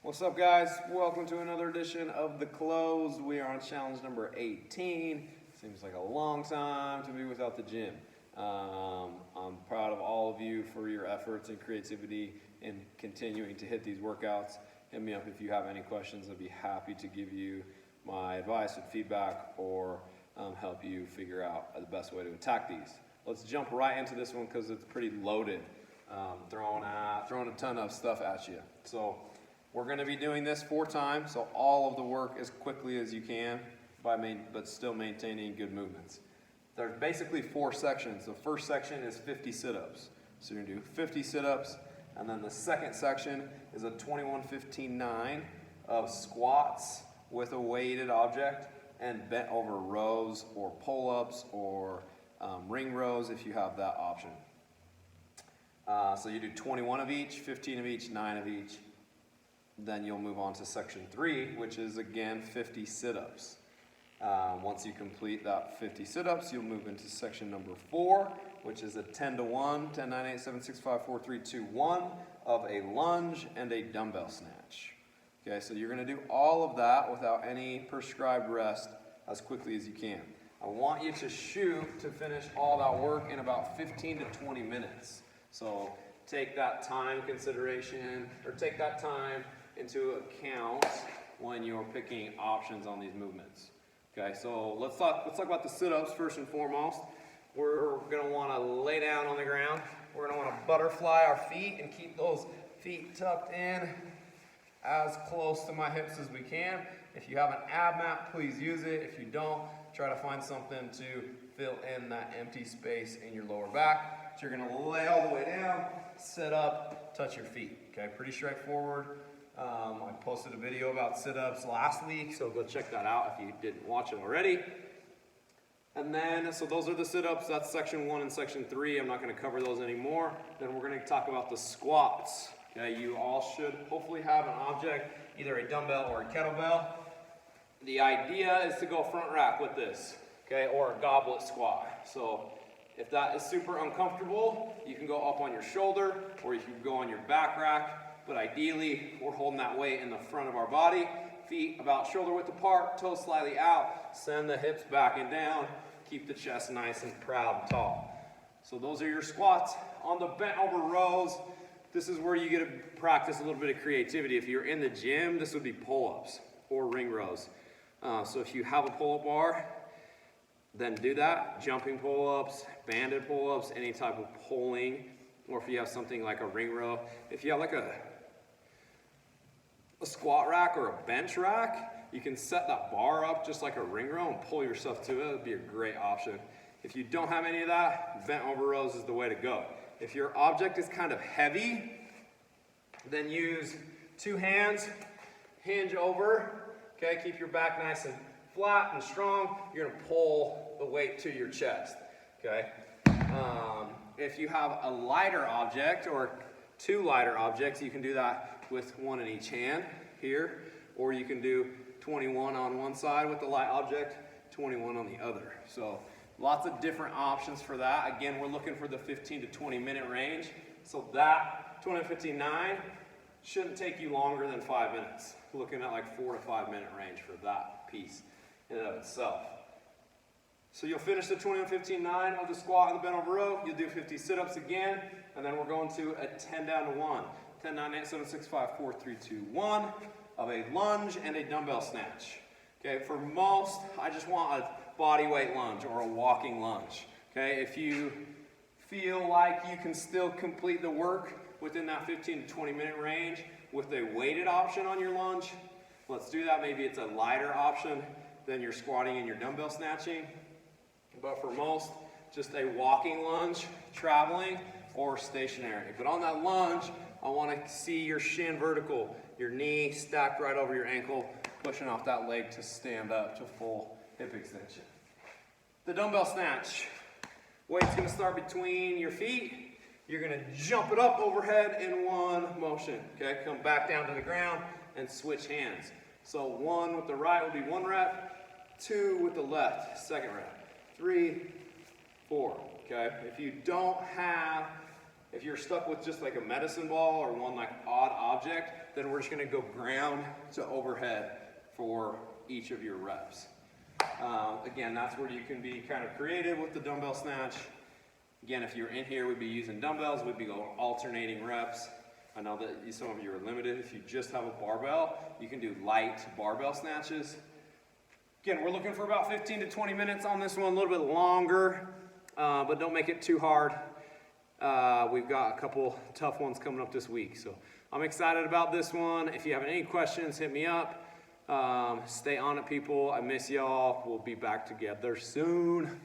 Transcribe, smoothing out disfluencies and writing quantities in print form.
What's up, guys? Welcome to another edition of The Close. We are on challenge number 18. Seems like a long time to be without the gym. I'm proud of all of you for your efforts and creativity in continuing to hit these workouts. Hit me up if you have any questions. I'd be happy to give you my advice and feedback or help you figure out the best way to attack these. Let's jump right into this one because it's pretty loaded. Throwing a ton of stuff at you. So we're going to be doing this 4 times, so all of the work as quickly as you can, but still maintaining good movements. There's basically 4 sections. The first section is 50 sit-ups. So you're going to do 50 sit-ups, and then the second section is a 21-15-9 of squats with a weighted object and bent over rows or pull-ups or ring rows if you have that option. So you do 21 of each, 15 of each, 9 of each. Then you'll move on to section 3, which is again 50 sit-ups. Once you complete that 50 sit-ups, you'll move into section number 4, which is a 10 to 1, 10, 9, 8, 7, 6, 5, 4, 3, 2, 1 of a lunge and a dumbbell snatch. Okay, so you're going to do all of that without any prescribed rest as quickly as you can. I want you to shoot to finish all that work in about 15 to 20 minutes. So take that time consideration, or take that time into account when you're picking options on these movements. Okay, so let's talk about the sit-ups first and foremost. We're gonna wanna lay down on the ground. We're gonna wanna butterfly our feet and keep those feet tucked in as close to my hips as we can. If you have an ab mat, please use it. If you don't, try to find something to fill in that empty space in your lower back. So you're gonna lay all the way down, sit up, touch your feet. Okay, pretty straightforward. I posted a video about sit-ups last week, so go check that out if you didn't watch it already. And then, so those are the sit-ups. That's section 1 and section 3. I'm not going to cover those anymore. Then we're going to talk about the squats. Okay, you all should hopefully have an object, either a dumbbell or a kettlebell. The idea is to go front rack with this, okay, or a goblet squat. So if that is super uncomfortable, you can go up on your shoulder, or you can go on your back rack. But ideally, we're holding that weight in the front of our body, feet about shoulder width apart, toes slightly out, send the hips back and down, keep the chest nice and proud and tall. So those are your squats. On the bent over rows, this is where you get to practice a little bit of creativity. If you're in the gym, this would be pull-ups or ring rows. So if you have a pull-up bar, then do that. Jumping pull-ups, banded pull-ups, any type of pulling, or if you have something like a ring row. If you have like a squat rack or a bench rack, you can set that bar up just like a ring row and pull yourself to it. It would be a great option. If you don't have any of that, bent over rows is the way to go. If your object is kind of heavy, then use 2 hands, hinge over, okay, keep your back nice and flat and strong. You're gonna pull the weight to your chest, okay? If you have a lighter object or 2 lighter objects, you can do that with 1 in each hand here, or you can do 21 on one side with the light object, 21 on the other. So lots of different options for that. Again, we're looking for the 15 to 20 minute range. So that 20-15-9 shouldn't take you longer than 5 minutes. We're looking at like 4 to 5 minute range for that piece in and of itself. So you'll finish the 21-15-9 of the squat and the bent over row. You'll do 50 sit-ups again, and then we're going to a 10 down to 1. 10, 9, 8, 7, 6, 5, 4, 3, 2, 1 of a lunge and a dumbbell snatch. Okay, for most, I just want a body weight lunge or a walking lunge. Okay, if you feel like you can still complete the work within that 15 to 20 minute range with a weighted option on your lunge, let's do that. Maybe it's a lighter option than your squatting and your dumbbell snatching. But for most, just a walking lunge, traveling, or stationary. But on that lunge, I want to see your shin vertical, your knee stacked right over your ankle, pushing off that leg to stand up to full hip extension. The dumbbell snatch. Weight's going to start between your feet. You're going to jump it up overhead in one motion. Okay, come back down to the ground and switch hands. So 1 with the right will be 1 rep, 2 with the left, 2nd rep. 3, 4, okay? If you're stuck with just like a medicine ball or one like odd object, then we're just gonna go ground to overhead for each of your reps. Again, that's where you can be kind of creative with the dumbbell snatch. Again, if you're in here, we'd be using dumbbells, we'd be going alternating reps. I know that some of you are limited. If you just have a barbell, you can do light barbell snatches. Again, we're looking for about 15 to 20 minutes on this one, a little bit longer, but don't make it too hard. We've got a couple tough ones coming up this week, so I'm excited about this one. If you have any questions, hit me up. Stay on it, people. I miss y'all. We'll be back together soon.